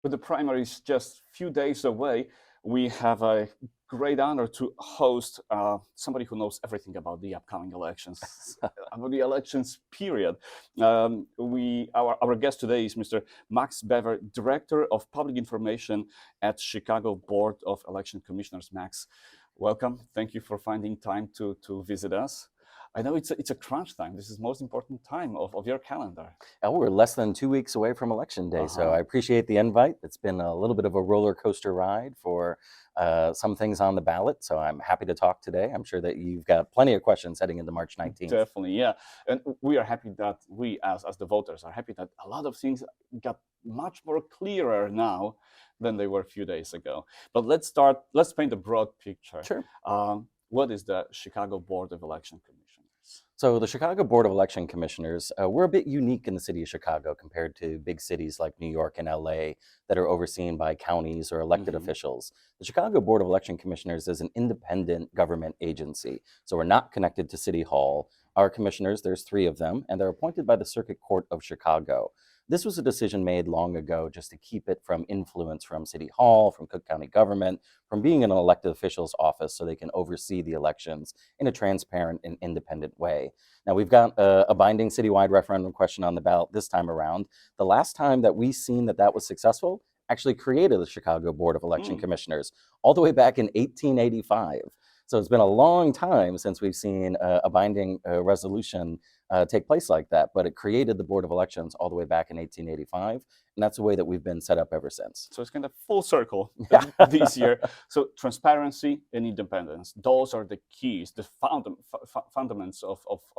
with the primaries just a few days away, we have a great honor to host somebody who knows everything about the upcoming elections, about the elections period. Our guest today is Mr. Max Bever, Director of Public Information at Chicago Board of Election Commissioners. Max, welcome. Thank you for finding time to visit us. I know it's a crunch time. This is the most important time of your calendar. Oh, we're less than 2 weeks away from Election Day, so I appreciate the invite. It's been a little bit of a roller coaster ride for some things on the ballot, so I'm happy to talk today. I'm sure that you've got plenty of questions heading into March 19th. Definitely, yeah. And we are happy that we, as the voters, are happy that a lot of things got much more clearer now than they were a few days ago. But let's paint a broad picture. Sure. What is the Chicago Board of Election Commissioners? So the Chicago Board of Election Commissioners, we're a bit unique in the city of Chicago compared to big cities like New York and LA that are overseen by counties or elected officials. The Chicago Board of Election Commissioners is an independent government agency. So we're not connected to City Hall. Our commissioners, there's 3 of them, and they're appointed by the Circuit Court of Chicago. This was a decision made long ago just to keep it from influence from City Hall, from Cook County government, from being in an elected official's office so they can oversee the elections in a transparent and independent way. Now, we've got a binding citywide referendum question on the ballot this time around. The last time that we've seen that was successful actually created the Chicago Board of Election Commissioners all the way back in 1885. So it's been a long time since we've seen a binding resolution take place like that, but it created the Board of Elections all the way back in 1885, and that's the way that we've been set up ever since. So it's kind of full circle this year. So transparency and independence, those are the keys, the fundaments of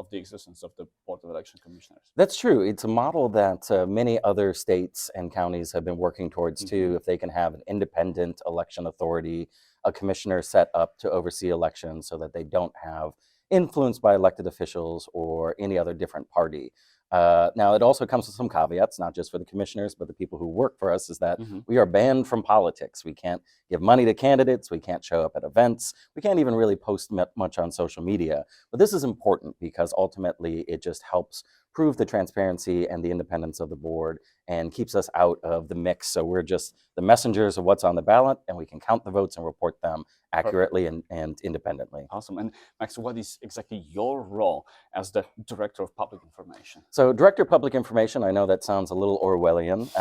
the existence of the Board of Election Commissioners. That's true. It's a model that many other states and counties have been working towards too, if they can have an independent election authority, a commissioner set up to oversee elections so that they don't have influenced by elected officials or any other different party. Now, it also comes with some caveats, not just for the commissioners, but the people who work for us, is that we are banned from politics. We can't give money to candidates. We can't show up at events. We can't even really post much on social media. But this is important because ultimately it just helps prove the transparency and the independence of the board and keeps us out of the mix. So we're just the messengers of what's on the ballot, and we can count the votes and report them accurately and independently. Awesome. And Max, what is exactly your role as the Director of Public Information? So Director of Public Information, I know that sounds a little Orwellian,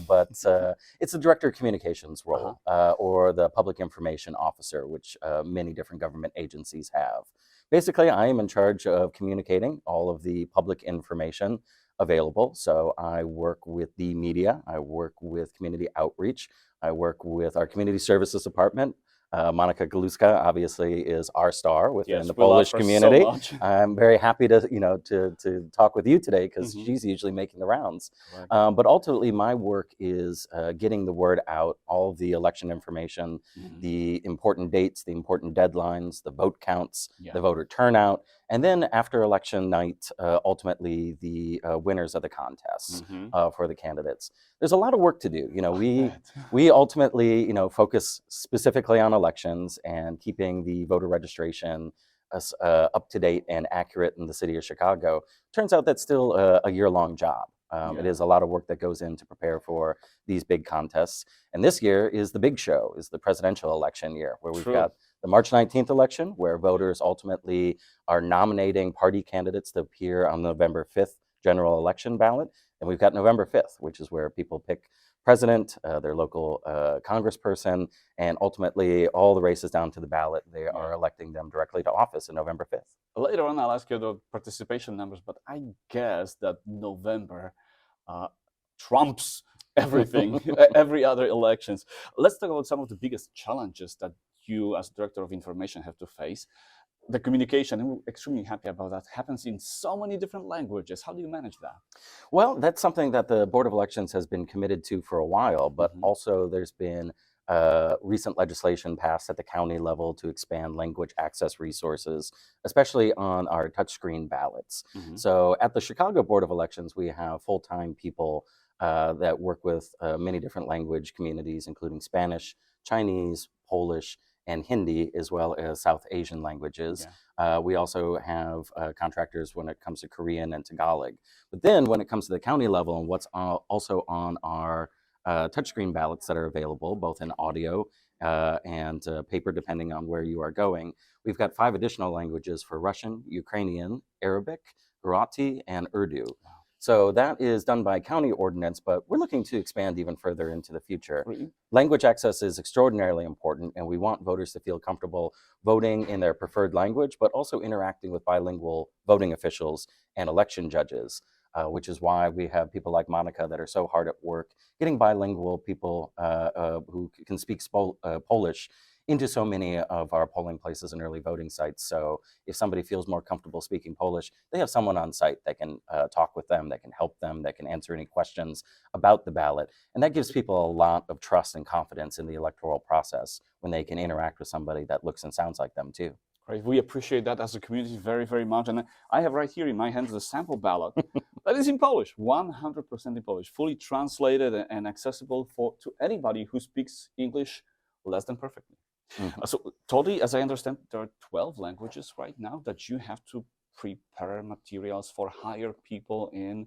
but it's the Director of Communications role, or the Public Information Officer, which many different government agencies have. Basically, I am in charge of communicating all of the public information available. So I work with the media, I work with community outreach, I work with our community services department. Monica Galuska obviously is our star within the Polish community. So I'm very happy to to talk with you today because she's usually making the rounds. But ultimately, my work is getting the word out, all of the election information, the important dates, the important deadlines, the vote counts, the voter turnout, and then after election night, ultimately the winners of the contests for the candidates. There's a lot of work to do. We ultimately focus specifically on elections and keeping the voter registration up to date and accurate in the city of Chicago. Turns out that's still a year-long job. It is a lot of work that goes in to prepare for these big contests. And this year is the big show, is the presidential election year, where we've got the March 19th election, where voters ultimately are nominating party candidates to appear on the November 5th general election ballot. And we've got November 5th, which is where people pick president, their local congressperson, and ultimately all the races down to the ballot, they are electing them directly to office on November 5th. Later on, I'll ask you the participation numbers, but I guess that November trumps everything, every other elections. Let's talk about some of the biggest challenges that you as Director of Information have to face. The communication, and we're extremely happy about that, happens in so many different languages. How do you manage that? Well, that's something that the Board of Elections has been committed to for a while, but also there's been recent legislation passed at the county level to expand language access resources, especially on our touchscreen ballots. So at the Chicago Board of Elections, we have full-time people that work with many different language communities, including Spanish, Chinese, Polish, and Hindi, as well as South Asian languages. We also have contractors when it comes to Korean and Tagalog. But then when it comes to the county level and what's also on our touchscreen ballots that are available, both in audio and paper, depending on where you are going. We've got 5 additional languages for Russian, Ukrainian, Arabic, Gujarati, and Urdu. So that is done by county ordinance, but we're looking to expand even further into the future. Really? Language access is extraordinarily important, and we want voters to feel comfortable voting in their preferred language, but also interacting with bilingual voting officials and election judges, which is why we have people like Monica that are so hard at work getting bilingual people who can speak Polish into so many of our polling places and early voting sites. So if somebody feels more comfortable speaking Polish, they have someone on site that can talk with them, that can help them, that can answer any questions about the ballot. And that gives people a lot of trust and confidence in the electoral process when they can interact with somebody that looks and sounds like them too. Right. We appreciate that as a community very, very much. And I have right here in my hands the sample ballot that is in Polish, 100% in Polish, fully translated and accessible to anybody who speaks English less than perfectly. So totally, as I understand, there are 12 languages right now that you have to prepare materials for, hire people in.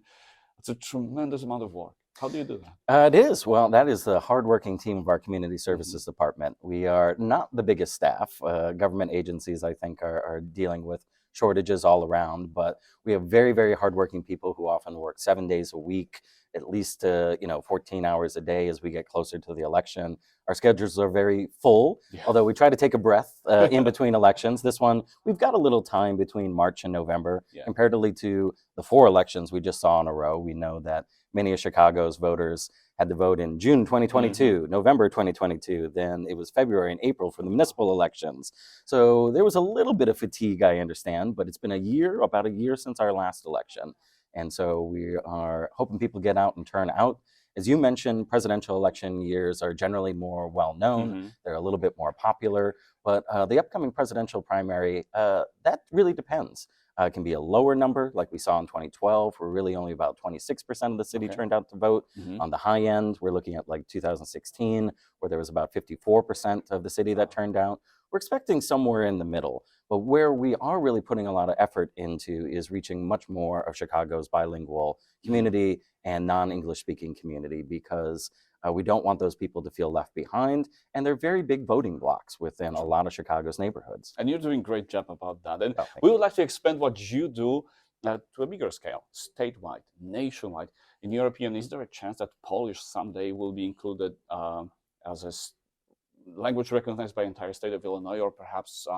It's a tremendous amount of work. How do you do that? It is. Well, that is the hardworking team of our community services department. We are not the biggest staff. Government agencies, I think, are dealing with shortages all around, but we have very, very hardworking people who often work 7 days a week, at least 14 hours a day as we get closer to the election. Our schedules are very full, although we try to take a breath in between elections. This one, we've got a little time between March and November. Comparatively to the 4 elections we just saw in a row, we know that many of Chicago's voters had to vote in June 2022, November 2022, then it was February and April for the municipal elections. So there was a little bit of fatigue, I understand, but it's been about a year since our last election. And so we are hoping people get out and turn out. As you mentioned, presidential election years are generally more well-known. They're a little bit more popular, but the upcoming presidential primary, that really depends. It can be a lower number, like we saw in 2012, where really only about 26% of the city turned out to vote. On the high end, we're looking at like 2016, where there was about 54% of the city that turned out. We're expecting somewhere in the middle, but where we are really putting a lot of effort into is reaching much more of Chicago's bilingual community and non-English speaking community, because we don't want those people to feel left behind, and they're very big voting blocks within a lot of Chicago's neighborhoods. And you're doing a great job about that. And we would like to expand what you do to a bigger scale, statewide, nationwide. In your opinion, is there a chance that Polish someday will be included as a language recognized by the entire state of Illinois, or perhaps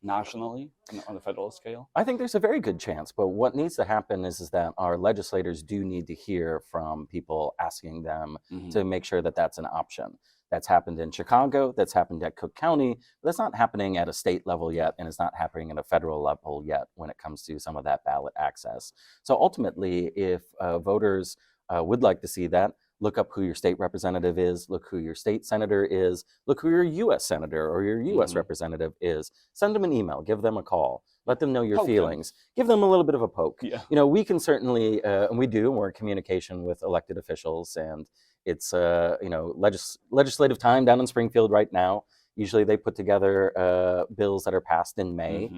nationally on a federal scale? I think there's a very good chance, but what needs to happen is that our legislators do need to hear from people asking them to make sure that that's an option. That's happened in Chicago, that's happened at Cook County, but that's not happening at a state level yet, and it's not happening at a federal level yet when it comes to some of that ballot access. So ultimately, if voters would like to see that, look up who your state representative is, look who your state senator is, look who your U.S. senator or your U.S. representative is. Send them an email, give them a call, let them know your feelings, give them a little bit of a poke. We can certainly, and we do, we're in communication with elected officials, and it's legislative time down in Springfield right now. Usually they put together bills that are passed in May.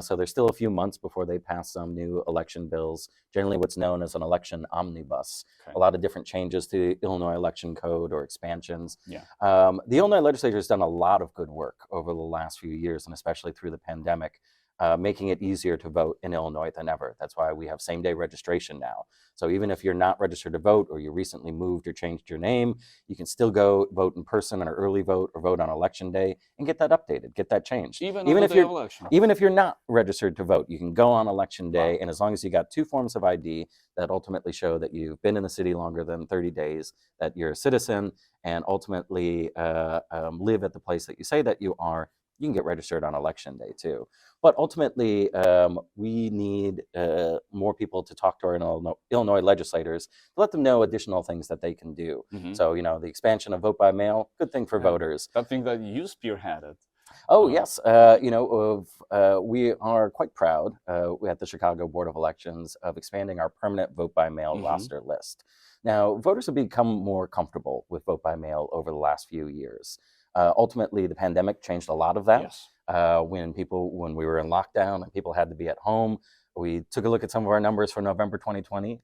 So there's still a few months before they pass some new election bills, generally what's known as an election omnibus. A lot of different changes to the Illinois election code or expansions. The Illinois legislature has done a lot of good work over the last few years, and especially through the pandemic, making it easier to vote in Illinois than ever. That's why we have same-day registration now. So even if you're not registered to vote, or you recently moved or changed your name, you can still go vote in person or early vote or vote on election day and get that updated, get that changed. Even if you're not registered to vote, you can go on election day, and as long as you got 2 forms of ID that ultimately show that you've been in the city longer than 30 days, that you're a citizen, and ultimately live at the place that you say that you are, you can get registered on election day too. But ultimately, we need more people to talk to our Illinois legislators to let them know additional things that they can do. So, the expansion of vote by mail, good thing for voters. Something that you spearheaded. Oh, yes. We are quite proud at the Chicago Board of Elections of expanding our permanent vote by mail roster list. Now, voters have become more comfortable with vote by mail over the last few years. Ultimately, the pandemic changed a lot of that. When we were in lockdown and people had to be at home, We took a look at some of our numbers for November 2020.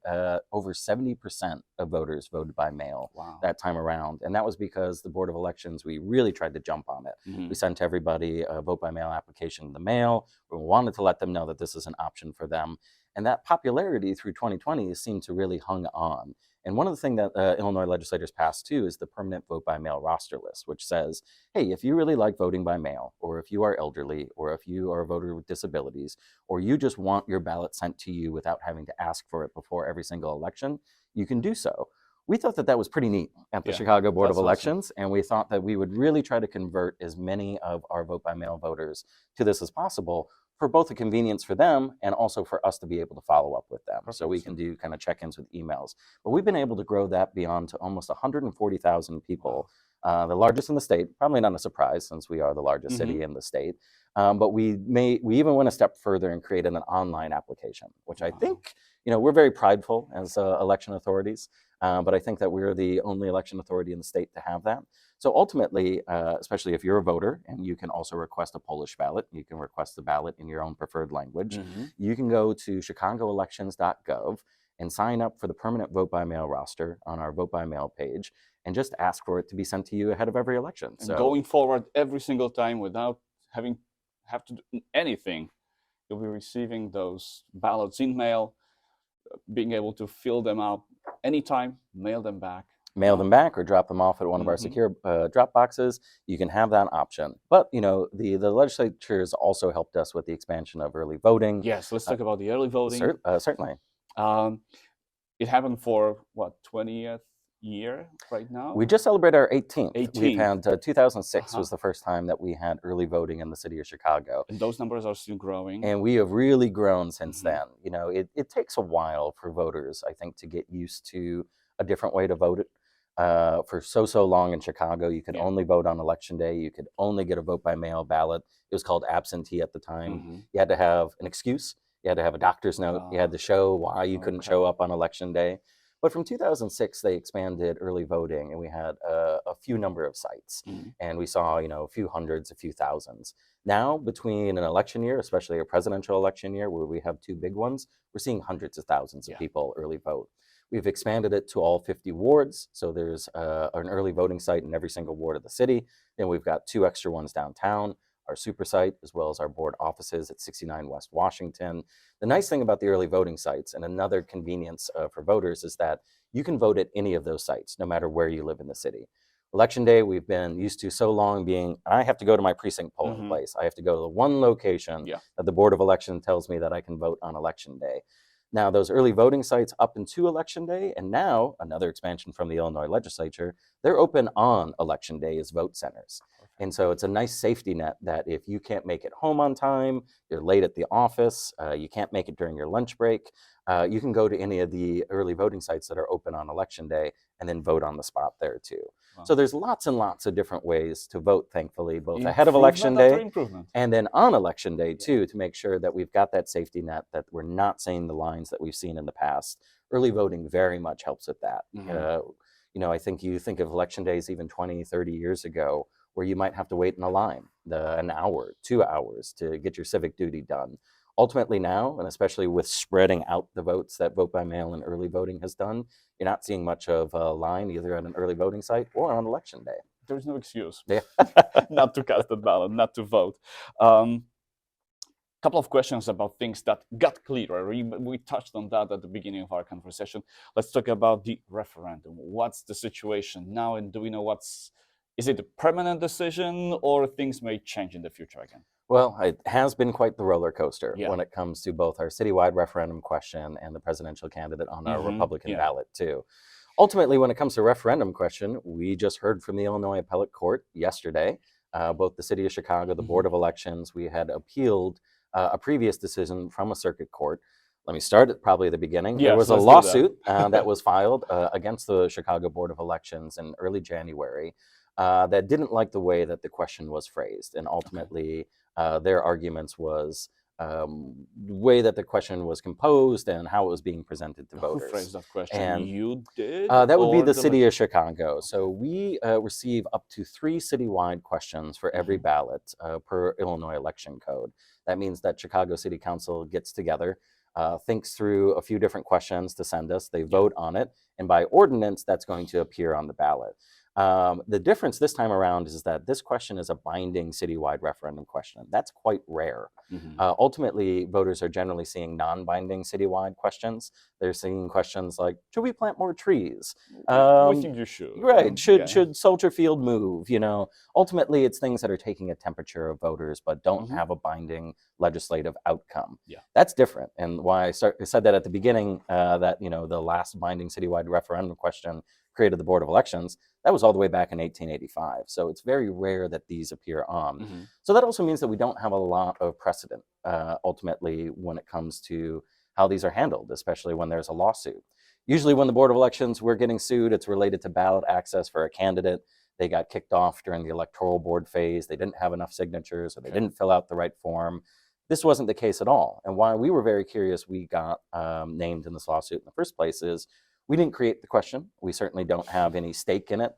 Over 70% of voters voted by mail that time around. And that was because the Board of Elections, we really tried to jump on it. We sent everybody a vote by mail application in the mail. We wanted to let them know that this is an option for them. And that popularity through 2020 seemed to really hung on. And one of the things that Illinois legislators passed too is the permanent vote by mail roster list, which says, hey, if you really like voting by mail, or if you are elderly, or if you are a voter with disabilities, or you just want your ballot sent to you without having to ask for it before every single election, you can do so. We thought that that was pretty neat at the Chicago Board of Elections, and we thought that we would really try to convert as many of our vote by mail voters to this as possible, for both the convenience for them and also for us to be able to follow up with them. So we can do kind of check-ins with emails. But we've been able to grow that beyond to almost 140,000 people, the largest in the state. Probably not a surprise since we are the largest city in the state. But we even went a step further and created an online application, which I think, we're very prideful as election authorities. But I think that we're the only election authority in the state to have that. So ultimately, especially if you're a voter and you can also request a Polish ballot, you can request the ballot in your own preferred language, you can go to chicagoelections.gov and sign up for the permanent vote by mail roster on our vote by mail page and just ask for it to be sent to you ahead of every election. And so going forward every single time without have to do anything, you'll be receiving those ballots in mail, being able to fill them out anytime, mail them back. Mail them back or drop them off at one of our secure drop boxes. You can have that option. But, the legislature has also helped us with the expansion of early voting. Yes, let's talk about the early voting. Certainly. It happened for, 20th year right now? We just celebrated our 18th. We've had 2006 was the first time that we had early voting in the city of Chicago. And those numbers are still growing. And we have really grown since then. It takes a while for voters, I think, to get used to a different way to vote. For so long in Chicago, you could only vote on election day. You could only get a vote by mail ballot. It was called absentee at the time. You had to have an excuse. You had to have a doctor's note. You had to show why you couldn't show up on election day. But from 2006, they expanded early voting, and we had a few number of sites. And we saw, a few hundreds, a few thousands. Now, between an election year, especially a presidential election year, where we have two big ones, we're seeing hundreds of thousands of people early vote. We've expanded it to all 50 wards, so there's an early voting site in every single ward of the city. Then we've got 2 extra ones downtown, our super site, as well as our board offices at 69 West Washington. The nice thing about the early voting sites, and another convenience for voters, is that you can vote at any of those sites, no matter where you live in the city. Election day, we've been used to so long being, I have to go to my precinct polling place. I have to go to the one location that the Board of Elections tells me that I can vote on election day. Now, those early voting sites up into election day, and now another expansion from the Illinois legislature, they're open on election day as vote centers. And so it's a nice safety net that if you can't make it home on time, you're late at the office, you can't make it during your lunch break, you can go to any of the early voting sites that are open on election day and then vote on the spot there too. Wow. So there's lots and lots of different ways to vote, thankfully, both ahead of election day and then on election day too, to make sure that we've got that safety net, that we're not seeing the lines that we've seen in the past. Early voting very much helps with that. I think you think of election days even 20, 30 years ago, where you might have to wait in a line, an hour, 2 hours to get your civic duty done. Ultimately now, and especially with spreading out the votes that vote by mail and early voting has done, you're not seeing much of a line either at an early voting site or on election day. There's no excuse not to cast a ballot, not to vote. Couple of questions about things that got clearer. We touched on that at the beginning of our conversation. Let's talk about the referendum. What's the situation now, and do we know is it a permanent decision, or things may change in the future again? Well, it has been quite the roller coaster when it comes to both our citywide referendum question and the presidential candidate on our Republican ballot too. Ultimately, when it comes to referendum question, we just heard from the Illinois Appellate Court yesterday, both the city of Chicago, the Board of Elections, we had appealed a previous decision from a circuit court. Let me start at probably the beginning. There was a lawsuit that was filed against the Chicago Board of Elections in early January that didn't like the way that the question was phrased. And ultimately, their arguments was the way that the question was composed and how it was being presented to voters. Who phrased that question? And you did? That would be the city of Chicago. So we receive up to 3 citywide questions for every ballot per Illinois election code. That means that Chicago City Council gets together thinks through a few different questions to send us. They vote on it, and by ordinance, that's going to appear on the ballot. The difference this time around is that this question is a binding citywide referendum question. That's quite rare. Ultimately, voters are generally seeing non-binding citywide questions. They're seeing questions like, should we plant more trees? We think you should. Right. Should Soldier Field move? Ultimately, it's things that are taking a temperature of voters, but don't have a binding legislative outcome. That's different. And why I said that at the beginning, that the last binding citywide referendum question created the Board of Elections, that was all the way back in 1885. So it's very rare that these appear on. So that also means that we don't have a lot of precedent, ultimately, when it comes to how these are handled, especially when there's a lawsuit. Usually when the Board of Elections, we're getting sued, it's related to ballot access for a candidate. They got kicked off during the electoral board phase. They didn't have enough signatures, or they didn't fill out the right form. This wasn't the case at all. And why we were very curious we got named in this lawsuit in the first place is we didn't create the question. We certainly don't have any stake in it.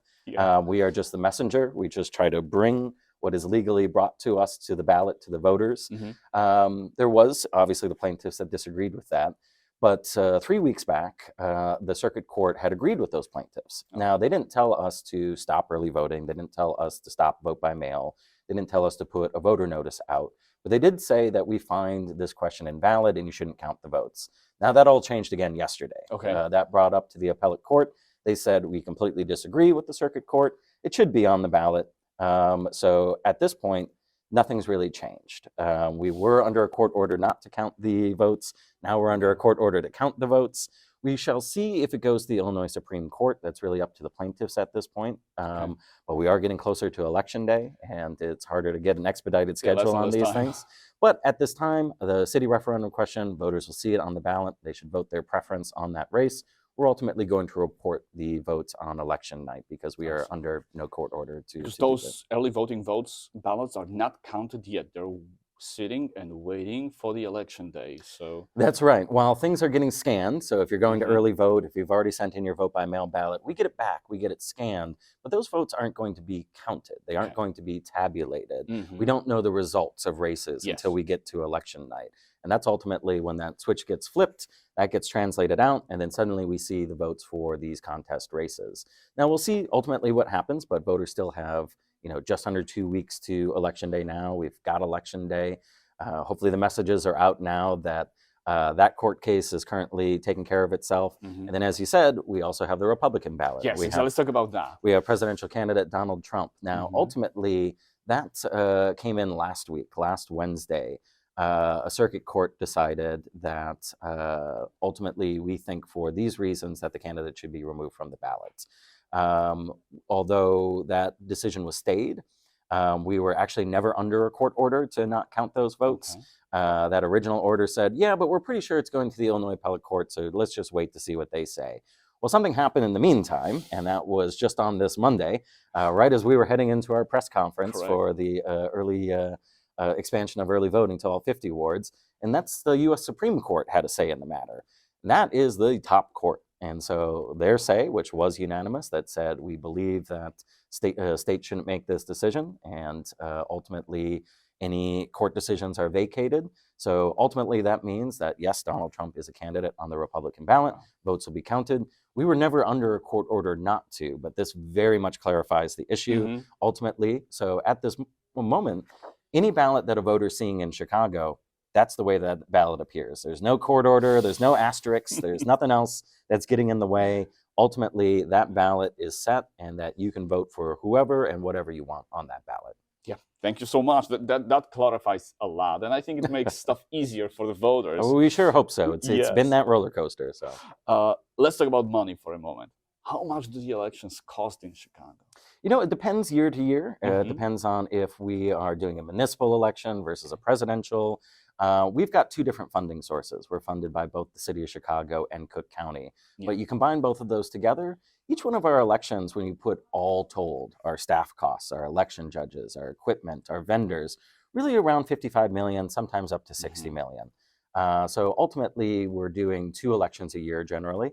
We are just the messenger. We just try to bring what is legally brought to us to the ballot, to the voters. There was obviously the plaintiffs that disagreed with that. But 3 weeks back, the circuit court had agreed with those plaintiffs. Now, they didn't tell us to stop early voting. They didn't tell us to stop vote by mail. They didn't tell us to put a voter notice out. But they did say that we find this question invalid and you shouldn't count the votes. Now, that all changed again yesterday. That brought up to the appellate court. They said, we completely disagree with the circuit court. It should be on the ballot. So at this point, nothing's really changed. We were under a court order not to count the votes. Now we're under a court order to count the votes. We shall see if it goes to the Illinois Supreme Court. That's really up to the plaintiffs at this point. But we are getting closer to Election Day, and it's harder to get an expedited schedule on these things. But at this time, the city referendum question, voters will see it on the ballot. They should vote their preference on that race. We're ultimately going to report the votes on election night because we are under no court order to. Because those early voting ballots are not counted yet. They're sitting and waiting for the election day. So that's right. While things are getting scanned, so if you're going to early vote, if you've already sent in your vote by mail ballot, we get it back, we get it scanned, but those votes aren't going to be counted. They aren't going to be tabulated. We don't know the results of races until we get to election night. And that's ultimately when that switch gets flipped, that gets translated out, and then suddenly we see the votes for these contest races. Now we'll see ultimately what happens, but voters still have just under 2 weeks to Election Day now. We've got Election Day. Hopefully the messages are out now that that court case is currently taking care of itself. And then, as you said, we also have the Republican ballot. So let's talk about that. We have presidential candidate Donald Trump. Now, ultimately, that came in last week, last Wednesday. A circuit court decided that ultimately we think for these reasons that the candidate should be removed from the ballot. Although that decision was stayed, we were actually never under a court order to not count those votes. That original order said, yeah, but we're pretty sure it's going to the Illinois Appellate Court, so let's just wait to see what they say. Well, something happened in the meantime, and that was just on this Monday, right as we were heading into our press conference for the early expansion of early voting to all 50 wards, and that's the U.S. Supreme Court had a say in the matter. And that is the top court. And so their say, which was unanimous, that said we believe that state shouldn't make this decision, and ultimately any court decisions are vacated. So ultimately that means that, yes, Donald Trump is a candidate on the Republican ballot. Votes will be counted. We were never under a court order not to, but this very much clarifies the issue ultimately. So at this moment, any ballot that a voter is seeing in Chicago, that's the way that ballot appears. There's no court order, there's no asterisks, there's nothing else that's getting in the way. Ultimately, that ballot is set and that you can vote for whoever and whatever you want on that ballot. Yeah, thank you so much. That clarifies a lot, and I think it makes stuff easier for the voters. Well, we sure hope so. It's been that roller coaster. So let's talk about money for a moment. How much do the elections cost in Chicago? It depends year to year. It depends on if we are doing a municipal election versus a presidential. We've got two different funding sources. We're funded by both the city of Chicago and Cook County. But you combine both of those together, each one of our elections, when you put all told, our staff costs, our election judges, our equipment, our vendors, really around 55 million, sometimes up to 60 million. So ultimately, we're doing 2 elections a year generally.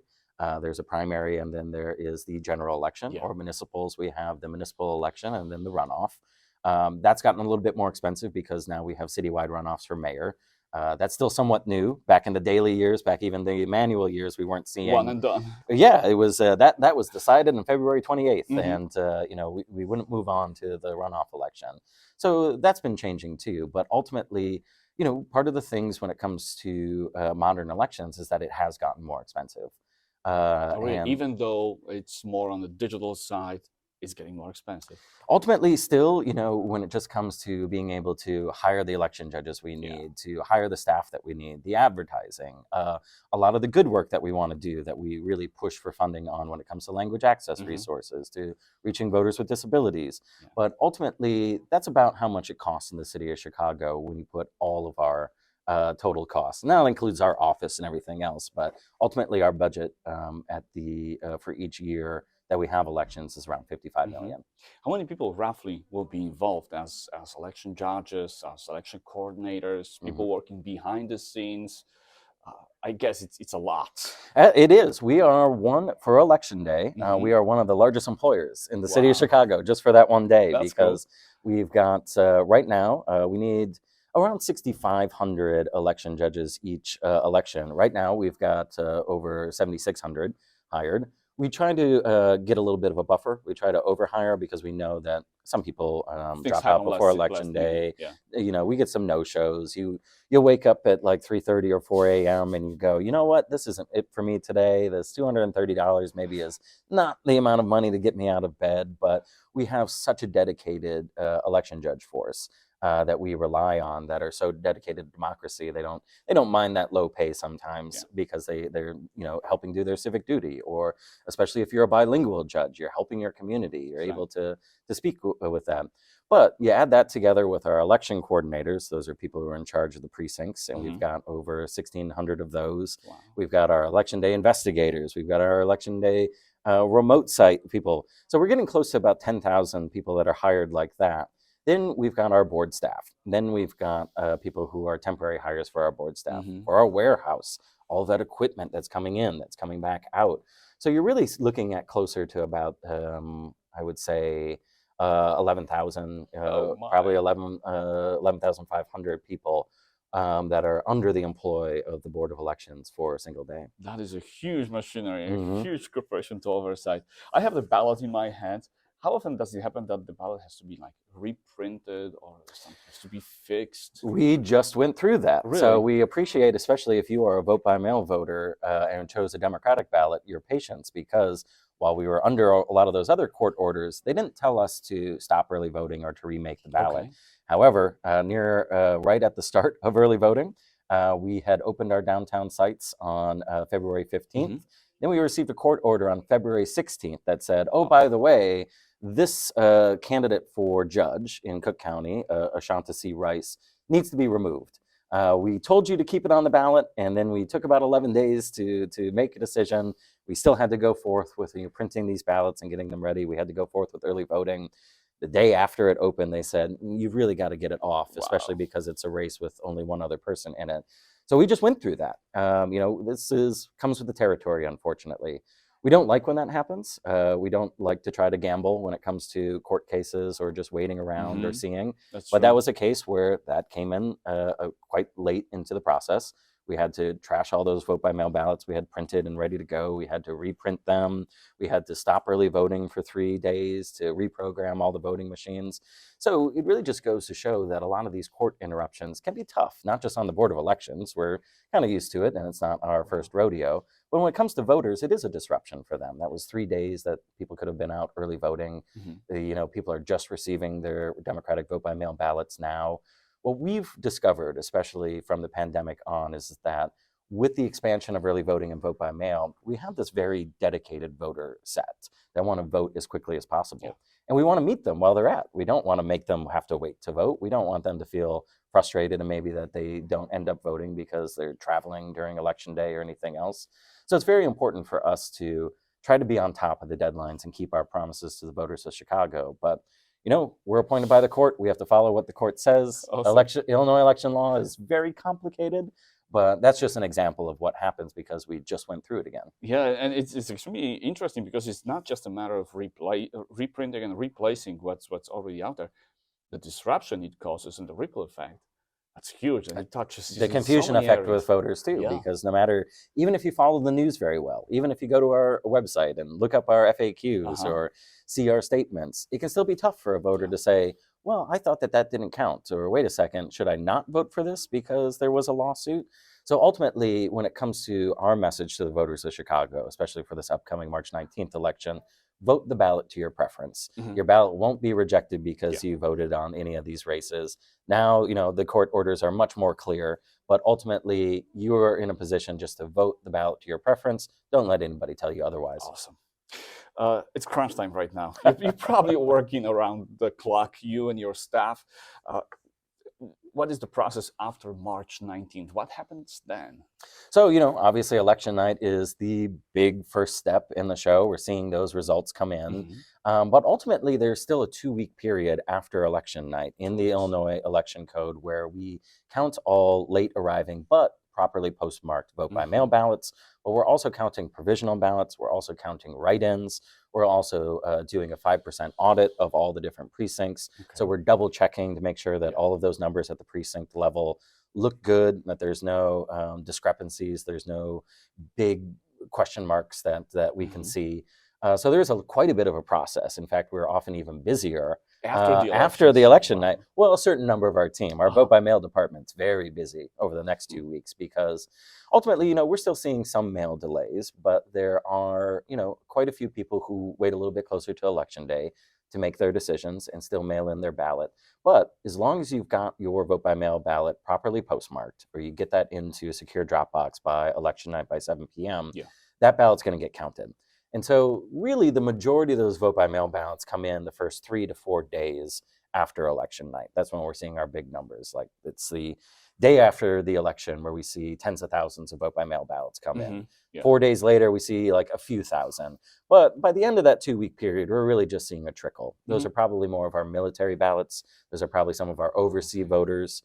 There's a primary, and then there is the general election. Or municipals, we have the municipal election and then the runoff. That's gotten a little bit more expensive because now we have citywide runoffs for mayor. That's still somewhat new. Back in the daily years, back even the manual years, we weren't seeing One and done. Yeah, it was that was decided on February 28th, Mhm. and we wouldn't move on to the runoff election. So that's been changing too. But ultimately, part of the things when it comes to modern elections is that it has gotten more expensive. And Even though it's more on the digital side, it's getting more expensive. ultimately, still, when it just comes to being able to hire the election judges we need, to hire the staff that we need, the advertising, a lot of the good work that we want to do, that we really push for funding on when it comes to language access resources, to reaching voters with disabilities. Yeah. But ultimately, that's about how much it costs in the city of Chicago when you put all of our total costs. And that includes our office and everything else. But ultimately, our budget for each year that we have elections is around 55 million. How many people roughly will be involved as election judges, as election coordinators, people working behind the scenes? I guess it's a lot. It is. We are for election day. We are one of the largest employers in the city of Wow. Chicago just for that one day. That's because we've got right now we need around 6,500 election judges each election. Right now we've got over 7,600 hired. We try to get a little bit of a buffer. We try to overhire because we know that some people Things drop out happen before last election day. Yeah. We get some no-shows. You'll wake up at like 3:30 or 4 a.m. and you go, you know what, this isn't it for me today. This $230 maybe is not the amount of money to get me out of bed, but we have such a dedicated election judge force that we rely on, that are so dedicated to democracy. They don't mind that low pay sometimes because they're helping do their civic duty, or especially if you're a bilingual judge, you're helping your community, you're able to speak with them. But you add that together with our election coordinators. Those are people who are in charge of the precincts, and we've got over 1,600 of those. Wow. We've got our election day investigators. We've got our election day remote site people. So we're getting close to about 10,000 people that are hired like that. Then we've got our board staff. Then we've got people who are temporary hires for our board staff, for our warehouse, all that equipment that's coming in, that's coming back out. So you're really looking at closer to about, I would say, 11,000, probably 11,500 people that are under the employ of the Board of Elections for a single day. That is a huge machinery, a huge corporation to oversight. I have the ballot in my hand. How often does it happen that the ballot has to be like reprinted or something has to be fixed? We just went through that. Really? So we appreciate, especially if you are a vote by mail voter and chose a Democratic ballot, your patience, because while we were under a lot of those other court orders, they didn't tell us to stop early voting or to remake the ballot. Okay. However, right at the start of early voting, we had opened our downtown sites on February 15th. Then we received a court order on February 16th that said, oh, by the way, this candidate for judge in Cook County, Ashanta C. Rice, needs to be removed. We told you to keep it on the ballot, and then we took about 11 days to make a decision. We still had to go forth with printing these ballots and getting them ready. We had to go forth with early voting. The day after it opened, they said, you've really got to get it off, especially because it's a race with only one other person in it. So we just went through that. This comes with the territory, unfortunately. We don't like when that happens. We don't like to try to gamble when it comes to court cases or just waiting around or seeing. But that was a case where that came in quite late into the process. We had to trash all those vote by mail ballots we had printed and ready to go. We had to reprint them. We had to stop early voting for 3 days to reprogram all the voting machines. So it really just goes to show that a lot of these court interruptions can be tough, not just on the Board of Elections. We're kind of used to it, and it's not our first rodeo. But when it comes to voters, it is a disruption for them. That was 3 days that people could have been out early voting. People are just receiving their Democratic vote by mail ballots now. What we've discovered, especially from the pandemic on, is that with the expansion of early voting and vote by mail, we have this very dedicated voter set that want to vote as quickly as possible. Yeah. And we want to meet them while they're at. We don't want to make them have to wait to vote. We don't want them to feel frustrated and maybe that they don't end up voting because they're traveling during election day or anything else. So it's very important for us to try to be on top of the deadlines and keep our promises to the voters of Chicago. But we're appointed by the court. We have to follow what the court says. Awesome. Illinois election law is very complicated, but that's just an example of what happens because we just went through it again. Yeah, and it's extremely interesting because it's not just a matter of reprinting and replacing what's already out there. The disruption it causes and the ripple effect That's huge, and it touches The in so confusion many effect areas. with voters too, Yeah. because no matter, even if you follow the news very well, even if you go to our website and look up our FAQs or see our statements, it can still be tough for a voter to say, well, I thought that didn't count, or wait a second, should I not vote for this because there was a lawsuit? So ultimately, when it comes to our message to the voters of Chicago, especially for this upcoming March 19th election, vote the ballot to your preference. Your ballot won't be rejected because you voted on any of these races. Now, the court orders are much more clear, but ultimately you are in a position just to vote the ballot to your preference. Don't let anybody tell you otherwise. Awesome. It's crunch time right now. You're probably working around the clock, you and your staff. What is the process after March 19th? What happens then? So, obviously election night is the big first step in the show. We're seeing those results come in. But ultimately, there's still a 2-week period after election night in the Illinois election code where we count all late arriving but properly postmarked vote by mail ballots. But we're also counting provisional ballots. We're also counting write-ins. We're also doing a 5% audit of all the different precincts. So we're double checking to make sure that all of those numbers at the precinct level look good, that there's no discrepancies, there's no big question marks that we can see. So there's quite a bit of a process. In fact, we're often even busier after the election night. Well, a certain number of our team, our vote by mail department's very busy over the next 2 weeks because ultimately, we're still seeing some mail delays, but there are, quite a few people who wait a little bit closer to election day to make their decisions and still mail in their ballot. But as long as you've got your vote by mail ballot properly postmarked, or you get that into a secure Dropbox by election night by 7 p.m., that ballot's going to get counted. And so really the majority of those vote by mail ballots come in the first 3 to 4 days after election night. That's when we're seeing our big numbers. Like it's the day after the election where we see tens of thousands of vote by mail ballots come in. 4 days later, we see like a few thousand. But by the end of that 2-week period, we're really just seeing a trickle. Those are probably more of our military ballots. Those are probably some of our overseas voters.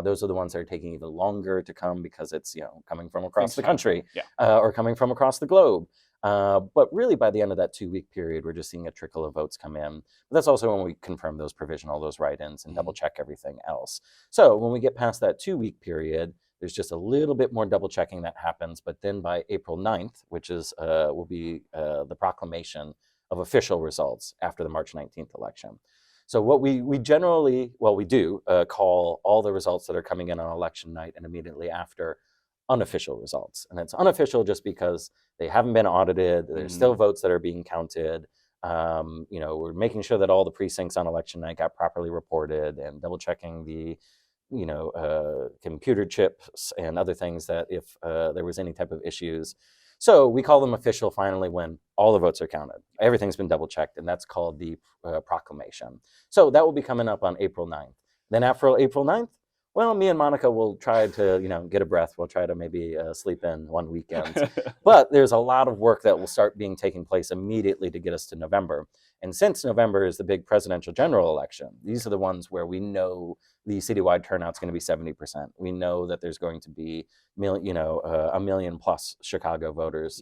Those are the ones that are taking even longer to come because it's coming from across the country or coming from across the globe. But really, by the end of that 2-week period, we're just seeing a trickle of votes come in. But that's also when we confirm those provisional, those write-ins, and double check everything else. So when we get past that 2-week period, there's just a little bit more double checking that happens. But then by April 9th, which is will be the proclamation of official results after the March 19th election. So what we generally, we do call all the results that are coming in on election night and immediately after unofficial results. And it's unofficial just because they haven't been audited. There's still votes that are being counted. We're making sure that all the precincts on election night got properly reported and double checking the computer chips and other things that if there was any type of issues. So we call them official finally when all the votes are counted. Everything's been double checked, and that's called the proclamation. So that will be coming up on April 9th. Then after April 9th, well, me and Monica will try to, get a breath. We'll try to maybe sleep in one weekend. But there's a lot of work that will start taking place immediately to get us to November. And since November is the big presidential general election, these are the ones where we know the citywide turnout's going to be 70%. We know that there's going to be, a million plus Chicago voters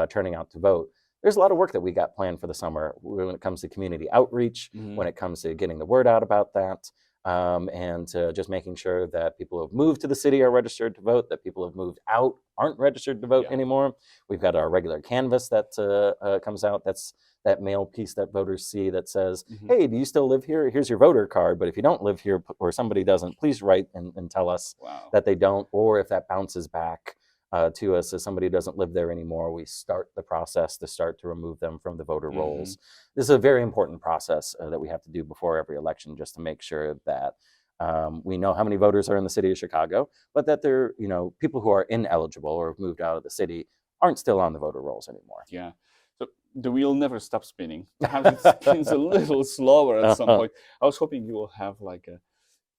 turning out to vote. There's a lot of work that we got planned for the summer when it comes to community outreach, when it comes to getting the word out about that. And just making sure that people who have moved to the city are registered to vote, that people who have moved out aren't registered to vote anymore. We've got our regular canvas that comes out. That's that mail piece that voters see that says, hey, do you still live here? Here's your voter card. But if you don't live here or somebody doesn't, please write and tell us that they don't. Or if that bounces back to us as somebody who doesn't live there anymore, we start the process to start to remove them from the voter rolls. This is a very important process that we have to do before every election just to make sure that we know how many voters are in the city of Chicago, but that they're, people who are ineligible or have moved out of the city aren't still on the voter rolls anymore. Yeah. So the wheel never stops spinning. Perhaps it spins a little slower at some point. I was hoping you will have like a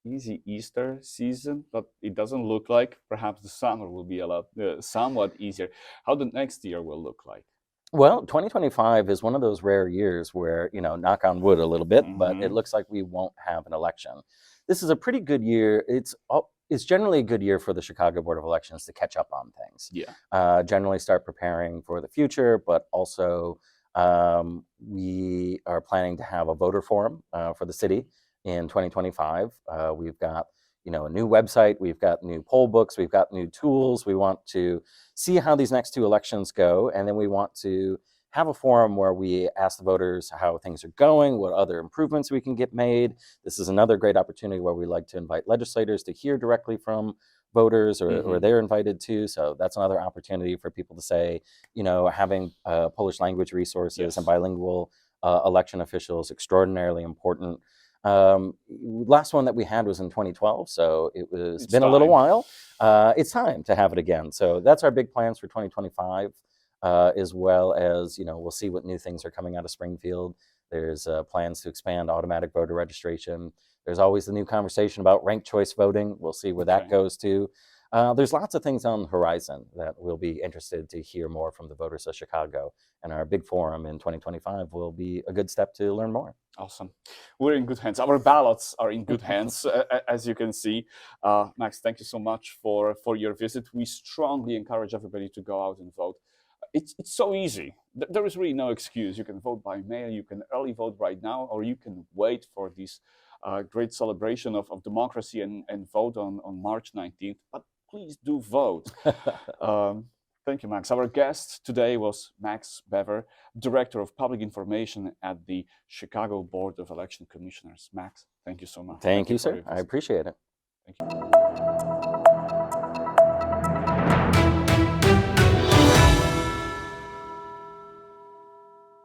easy Easter season, but it doesn't look like. Perhaps the summer will be a lot somewhat easier. How the next year will look like? Well, 2025 is one of those rare years where, knock on wood a little bit, but it looks like we won't have an election. This is a pretty good year. It's generally a good year for the Chicago Board of Elections to catch up on things. Generally start preparing for the future, but also we are planning to have a voter forum for the city in 2025. We've got, a new website, we've got new poll books, we've got new tools. We want to see how these next 2 elections go, and then we want to have a forum where we ask the voters how things are going, what other improvements we can get made. This is another great opportunity where we like to invite legislators to hear directly from voters, or they're invited to. So that's another opportunity for people to say, having Polish language resources and bilingual election officials extraordinarily important. Last one that we had was in 2012, so it's been a little while. It's time to have it again. So that's our big plans for 2025. As well as, we'll see what new things are coming out of Springfield. There's plans to expand automatic voter registration. There's always the new conversation about ranked choice voting. We'll see where that goes to. There's lots of things on the horizon that we'll be interested to hear more from the voters of Chicago. And our big forum in 2025 will be a good step to learn more. Awesome. We're in good hands. Our ballots are in good hands, as you can see. Max, thank you so much for your visit. We strongly encourage everybody to go out and vote. It's so easy. There is really no excuse. You can vote by mail, you can early vote right now, or you can wait for this great celebration of democracy and vote on March 19th. But please do vote. Thank you, Max. Our guest today was Max Bever, Director of Public Information at the Chicago Board of Election Commissioners. Max, thank you so much. Thank you, sir. I appreciate it. Thank you.